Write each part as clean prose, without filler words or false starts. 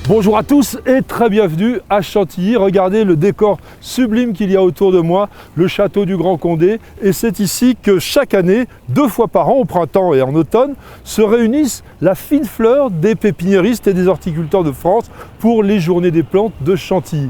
Bonjour à tous et très bienvenue à Chantilly. Regardez le décor sublime qu'il y a autour de moi, le château du Grand Condé. Et c'est ici que chaque année, 2 fois par an, au printemps et en automne, se réunissent la fine fleur des pépiniéristes et des horticulteurs de France pour les Journées des plantes de Chantilly.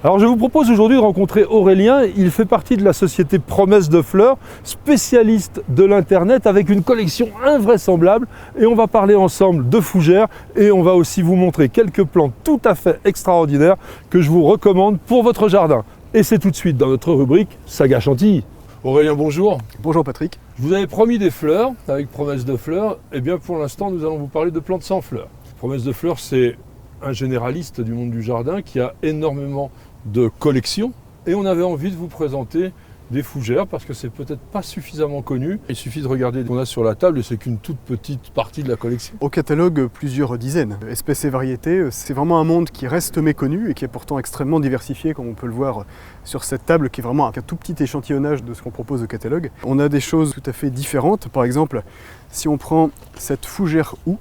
Alors je vous propose aujourd'hui de rencontrer Aurélien. Il fait partie de la société Promesse de Fleurs, spécialiste de l'internet avec une collection invraisemblable. Et on va parler ensemble de fougères et on va aussi vous montrer quelques plantes tout à fait extraordinaires que je vous recommande pour votre jardin. Et c'est tout de suite dans notre rubrique Saga Chantilly. Aurélien, bonjour. Bonjour Patrick. Je vous avais promis des fleurs avec Promesse de Fleurs. Et bien pour l'instant, nous allons vous parler de plantes sans fleurs. Promesse de Fleurs, c'est un généraliste du monde du jardin qui a énormément de collections et on avait envie de vous présenter des fougères parce que c'est peut-être pas suffisamment connu. Il suffit de regarder ce qu'on a sur la table et c'est qu'une toute petite partie de la collection. Au catalogue, plusieurs dizaines. Espèces et variétés, c'est vraiment un monde qui reste méconnu et qui est pourtant extrêmement diversifié comme on peut le voir sur cette table qui est vraiment un tout petit échantillonnage de ce qu'on propose au catalogue. On a des choses tout à fait différentes. Par exemple, si on prend cette fougère houx,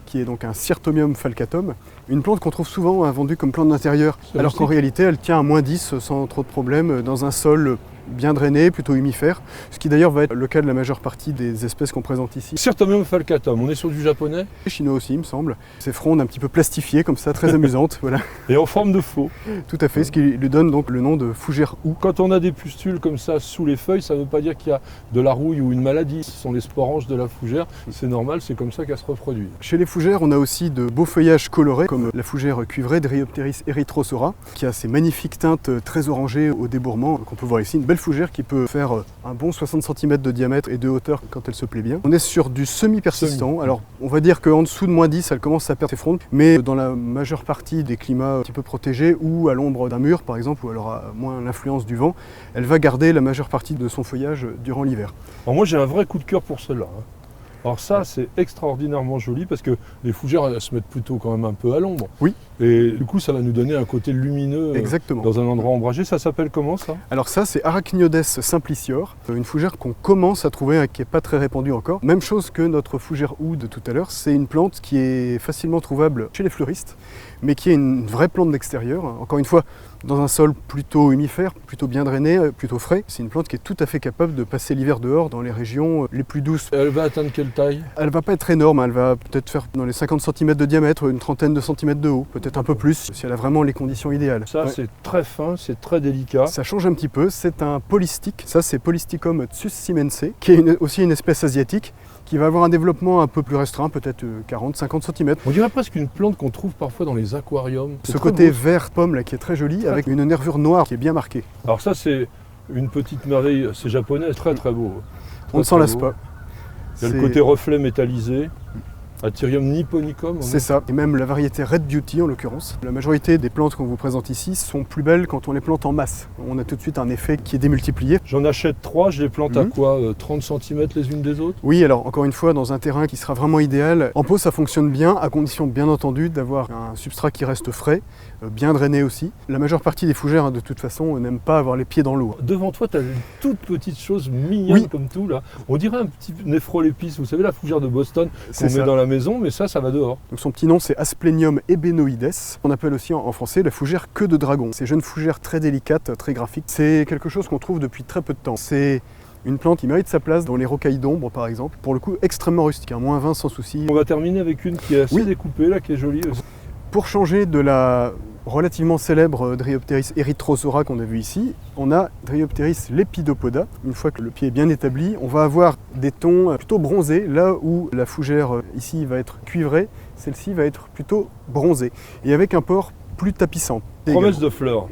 qui est donc un Cyrtomium falcatum, une plante qu'on trouve souvent vendue comme plante d'intérieur, alors qu'en réalité elle tient à -10 sans trop de problèmes dans un sol bien drainé, plutôt humifère, ce qui d'ailleurs va être le cas de la majeure partie des espèces qu'on présente ici. Cyrtomium falcatum, on est sur du japonais. Chinois aussi il me semble, ces frondes un petit peu plastifiées comme ça, très amusantes, voilà. Et en forme de faux. Tout à fait, ce qui lui donne donc le nom de fougère houx. Quand on a des pustules comme ça sous les feuilles, ça ne veut pas dire qu'il y a de la rouille ou une maladie. Ce sont les sporanges de la fougère, c'est normal, c'est comme ça qu'elle se reproduit. Chez les fougères, on a aussi de beaux feuillages colorés, comme la fougère cuivrée Dryopteris erythrosaura, qui a ces magnifiques teintes très orangées au débourrement qu'on peut voir ici. Une belle fougère qui peut faire un bon 60 cm de diamètre et de hauteur quand elle se plaît bien. On est sur du semi-persistant, alors on va dire qu'en dessous de -10, elle commence à perdre ses frondes, mais dans la majeure partie des climats un petit peu protégés ou à l'ombre d'un mur par exemple, où elle aura moins l'influence du vent, elle va garder la majeure partie de son feuillage durant l'hiver. Alors moi j'ai un vrai coup de cœur pour celle-là. Alors ça, c'est extraordinairement joli parce que les fougères, elles se mettent plutôt quand même un peu à l'ombre. Oui. Et du coup, ça va nous donner un côté lumineux. Exactement. Dans un endroit ombragé. Ça s'appelle comment ça? Alors ça, c'est Arachniodes simplicior, une fougère qu'on commence à trouver, qui n'est pas très répandue encore. Même chose que notre fougère houx de tout à l'heure, c'est une plante qui est facilement trouvable chez les fleuristes, mais qui est une vraie plante d'extérieur. Encore une fois, dans un sol plutôt humifère, plutôt bien drainé, plutôt frais. C'est une plante qui est tout à fait capable de passer l'hiver dehors dans les régions les plus douces. Elle va atteindre quelle taille? Elle va pas être énorme, elle va peut-être faire dans les 50 cm de diamètre, une trentaine de centimètres de haut, peut-être un peu plus, si elle a vraiment les conditions idéales. Ça, c'est très fin, c'est très délicat. Ça change un petit peu, c'est un polystique. Ça, c'est Polysticum tsus simense, qui est aussi une espèce asiatique, qui va avoir un développement un peu plus restreint, peut-être 40-50 cm. On dirait presque une plante qu'on trouve parfois dans les aquariums. Ce côté vert pomme là qui est très joli, avec une nervure noire qui est bien marquée. Alors ça, c'est une petite merveille, c'est japonais, très très beau. On ne s'en lasse pas. Il y a le côté reflet métallisé. Atyrium nipponicum. C'est ça, et même la variété Red Beauty en l'occurrence. La majorité des plantes qu'on vous présente ici sont plus belles quand on les plante en masse. On a tout de suite un effet qui est démultiplié. J'en achète 3, je les plante à quoi 30 cm les unes des autres? Oui, alors encore une fois, dans un terrain qui sera vraiment idéal. En pot, ça fonctionne bien, à condition bien entendu d'avoir un substrat qui reste frais, bien drainé aussi. La majeure partie des fougères, de toute façon, n'aiment pas avoir les pieds dans l'eau. Devant toi, tu as une toute petite chose mignonne comme tout là. On dirait un petit néphrolepis, vous savez la fougère de Boston qu'on met dans la maison, mais ça va dehors. Donc son petit nom, c'est Asplenium ebenoides. On appelle aussi en français la fougère queue de dragon. Ces jeunes fougères très délicates, très graphiques. C'est quelque chose qu'on trouve depuis très peu de temps. C'est une plante qui mérite sa place dans les rocailles d'ombre, par exemple. Pour le coup, extrêmement rustique, à -20 sans souci. On va terminer avec une qui est assez découpée, là, qui est jolie aussi. Pour changer de la relativement célèbre Dryopteris erythrosaura qu'on a vu ici, on a Dryopteris lepidopoda. Une fois que le pied est bien établi, on va avoir des tons plutôt bronzés, là où la fougère ici va être cuivrée, celle-ci va être plutôt bronzée, et avec un port plus tapissant. Promesse de Fleurs,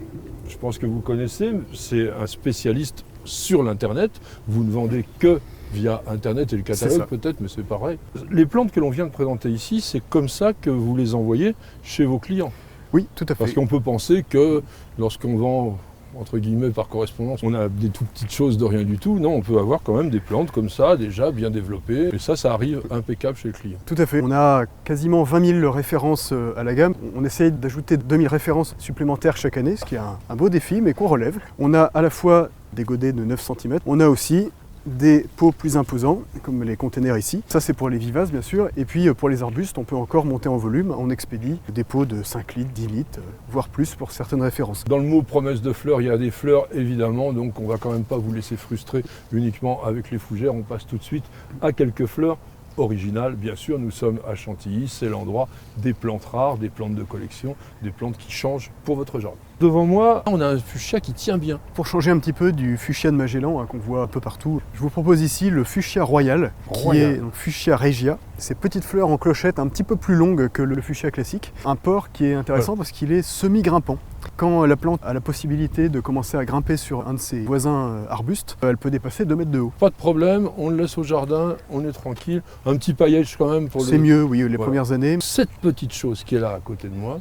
je pense que vous connaissez, c'est un spécialiste sur l'internet, vous ne vendez que via internet et le catalogue peut-être, mais c'est pareil. Les plantes que l'on vient de présenter ici, c'est comme ça que vous les envoyez chez vos clients. Oui, tout à fait. Parce qu'on peut penser que lorsqu'on vend, entre guillemets, par correspondance, on a des tout petites choses de rien du tout. Non, on peut avoir quand même des plantes comme ça, déjà bien développées. Et ça arrive impeccable chez le client. Tout à fait. On a quasiment 20 000 références à la gamme. On essaye d'ajouter 2000 références supplémentaires chaque année, ce qui est un beau défi, mais qu'on relève. On a à la fois des godets de 9 cm, on a aussi des pots plus imposants, comme les containers ici. Ça, c'est pour les vivaces, bien sûr. Et puis, pour les arbustes, on peut encore monter en volume. On expédie des pots de 5 litres, 10 litres, voire plus pour certaines références. Dans le mot promesse de fleurs, il y a des fleurs, évidemment, donc on ne va quand même pas vous laisser frustrer uniquement avec les fougères. On passe tout de suite à quelques fleurs originales. Bien sûr, nous sommes à Chantilly, c'est l'endroit des plantes rares, des plantes de collection, des plantes qui changent pour votre jardin. Devant moi, on a un fuchsia qui tient bien. Pour changer un petit peu du fuchsia de Magellan qu'on voit un peu partout, je vous propose ici le fuchsia royal, qui est donc fuchsia regia. Ces petites fleurs en clochette un petit peu plus longues que le fuchsia classique. Un port qui est intéressant parce qu'il est semi-grimpant. Quand la plante a la possibilité de commencer à grimper sur un de ses voisins arbustes, elle peut dépasser 2 mètres de haut. Pas de problème, on le laisse au jardin, on est tranquille. Un petit paillage quand même pour C'est mieux, oui, les premières années. Cette petite chose qui est là à côté de moi,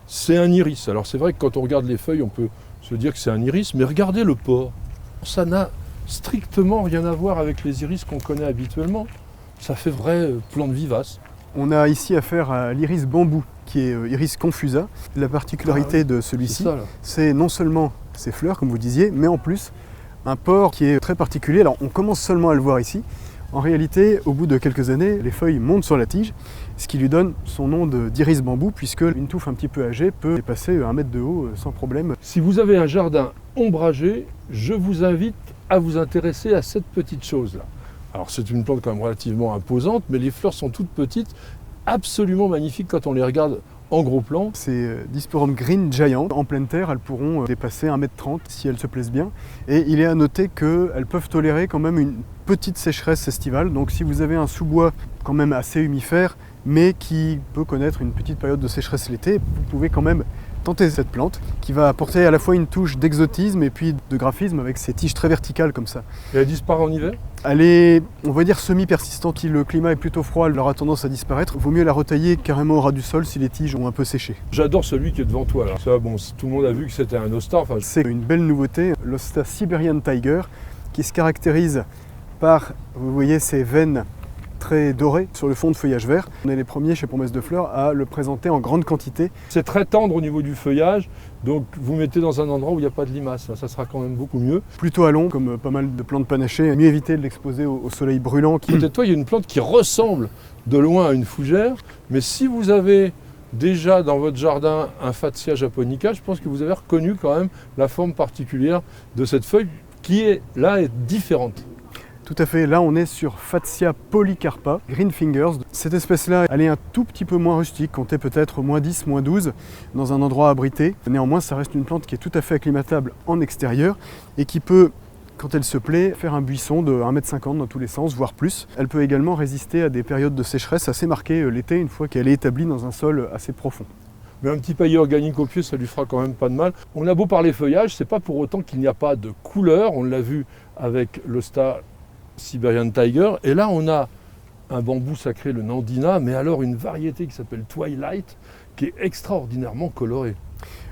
c'est un iris. Alors c'est vrai que quand on regarde les feuilles, on peut se dire que c'est un iris, mais regardez le port. Ça n'a strictement rien à voir avec les iris qu'on connaît habituellement. Ça fait vrai plante vivace. On a ici affaire à l'iris bambou, qui est iris confusa. La particularité de celui-ci, c'est non seulement ses fleurs, comme vous disiez, mais en plus un port qui est très particulier. Alors on commence seulement à le voir ici. En réalité, au bout de quelques années, les feuilles montent sur la tige, ce qui lui donne son nom d'iris bambou, puisque une touffe un petit peu âgée peut dépasser 1 mètre de haut sans problème. Si vous avez un jardin ombragé, je vous invite à vous intéresser à cette petite chose-là. Alors c'est une plante quand même relativement imposante, mais les fleurs sont toutes petites, absolument magnifiques quand on les regarde en gros plan. Ces Disporum green giant, en pleine terre, elles pourront dépasser 1,30 m si elles se plaisent bien. Et il est à noter qu'elles peuvent tolérer quand même une petite sécheresse estivale. Donc si vous avez un sous-bois quand même assez humifère, mais qui peut connaître une petite période de sécheresse l'été, vous pouvez quand même tenter cette plante qui va apporter à la fois une touche d'exotisme et puis de graphisme avec ses tiges très verticales comme ça. Et elle disparaît en hiver ? Elle est, on va dire, semi-persistante. Si le climat est plutôt froid, elle aura tendance à disparaître. Vaut mieux la retailler carrément au ras du sol si les tiges ont un peu séché. J'adore celui qui est devant toi là. Ça, bon, tout le monde a vu que c'était un Osta. Enfin, c'est une belle nouveauté, l'Osta Siberian Tiger, qui se caractérise par, vous voyez, ces veines très doré sur le fond de feuillage vert. On est les premiers chez Promesse de Fleurs à le présenter en grande quantité. C'est très tendre au niveau du feuillage, donc vous mettez dans un endroit où il n'y a pas de limaces, ça sera quand même beaucoup mieux. Plutôt à long, comme pas mal de plantes panachées, mieux éviter de l'exposer au soleil brûlant. Peut-être toi, il y a une plante qui ressemble de loin à une fougère, mais si vous avez déjà dans votre jardin un Fatsia japonica, je pense que vous avez reconnu quand même la forme particulière de cette feuille qui est là est différente. Tout à fait, là on est sur Fatsia polycarpa, Green Fingers. Cette espèce-là, elle est un tout petit peu moins rustique, comptez peut-être -10, -12 dans un endroit abrité. Néanmoins, ça reste une plante qui est tout à fait acclimatable en extérieur et qui peut, quand elle se plaît, faire un buisson de 1,50 m dans tous les sens, voire plus. Elle peut également résister à des périodes de sécheresse assez marquées l'été, une fois qu'elle est établie dans un sol assez profond. Mais un petit paillet organique au pied, ça lui fera quand même pas de mal. On a beau parler feuillage, c'est pas pour autant qu'il n'y a pas de couleur. On l'a vu avec l'Osta Siberian Tiger. Et là, on a un bambou sacré, le Nandina, mais alors une variété qui s'appelle Twilight, qui est extraordinairement colorée.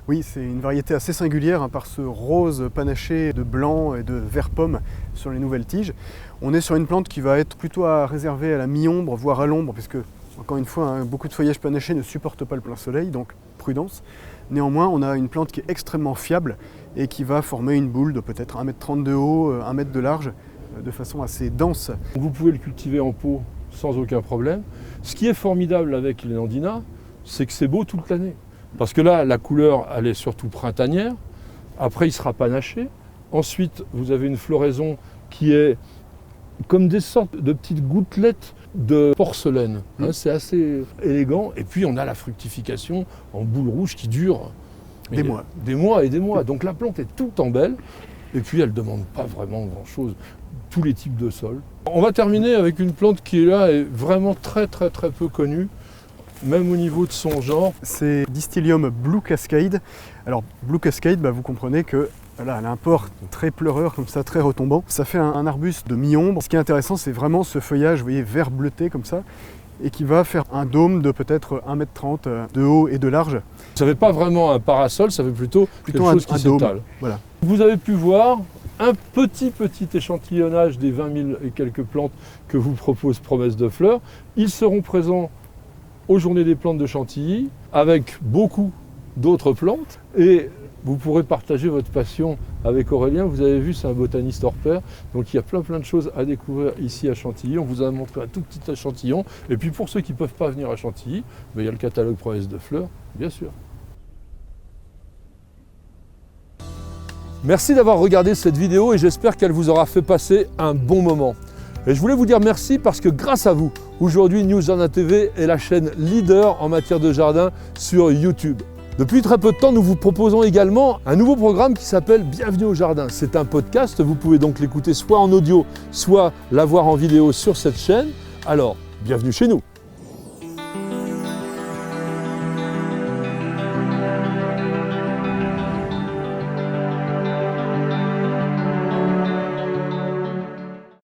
Oui, c'est une variété assez singulière par ce rose panaché de blanc et de vert pomme sur les nouvelles tiges. On est sur une plante qui va être plutôt réservée à la mi-ombre, voire à l'ombre, puisque, encore une fois, beaucoup de feuillage panaché ne supporte pas le plein soleil, donc prudence. Néanmoins, on a une plante qui est extrêmement fiable et qui va former une boule de peut-être 1,30 m de haut, 1 m de large, de façon assez dense. Vous pouvez le cultiver en pot sans aucun problème. Ce qui est formidable avec les Nandina, c'est que c'est beau toute l'année. Parce que là, la couleur, elle est surtout printanière. Après, il sera panaché. Ensuite, vous avez une floraison qui est comme des sortes de petites gouttelettes de porcelaine. C'est assez élégant. Et puis, on a la fructification en boule rouge qui dure des mois. Des mois et des mois. Donc, la plante est tout en belle. Et puis, elle ne demande pas vraiment grand-chose. Tous les types de sols. On va terminer avec une plante qui est là et vraiment très peu connue, même au niveau de son genre. C'est Distillium Blue Cascade. Alors Blue Cascade, vous comprenez que voilà, elle a un port très pleureur comme ça, très retombant. Ça fait un arbuste de mi-ombre. Ce qui est intéressant, c'est vraiment ce feuillage, vous voyez, vert bleuté comme ça, et qui va faire un dôme de peut-être 1,30 m de haut et de large. Ça ne fait pas vraiment un parasol, ça fait plutôt quelque chose qui s'étale. Voilà. Vous avez pu voir un petit échantillonnage des 20 000 et quelques plantes que vous propose Promesse de Fleurs. Ils seront présents aux Journées des plantes de Chantilly avec beaucoup d'autres plantes. Et vous pourrez partager votre passion avec Aurélien. Vous avez vu, c'est un botaniste hors pair, donc il y a plein de choses à découvrir ici à Chantilly. On vous a montré un tout petit échantillon. Et puis pour ceux qui ne peuvent pas venir à Chantilly, il y a le catalogue Provence de fleurs, bien sûr. Merci d'avoir regardé cette vidéo et j'espère qu'elle vous aura fait passer un bon moment. Et je voulais vous dire merci parce que grâce à vous, aujourd'hui News Jardin TV est la chaîne leader en matière de jardin sur YouTube. Depuis très peu de temps, nous vous proposons également un nouveau programme qui s'appelle Bienvenue au Jardin. C'est un podcast, vous pouvez donc l'écouter soit en audio, soit l'avoir en vidéo sur cette chaîne. Alors, bienvenue chez nous.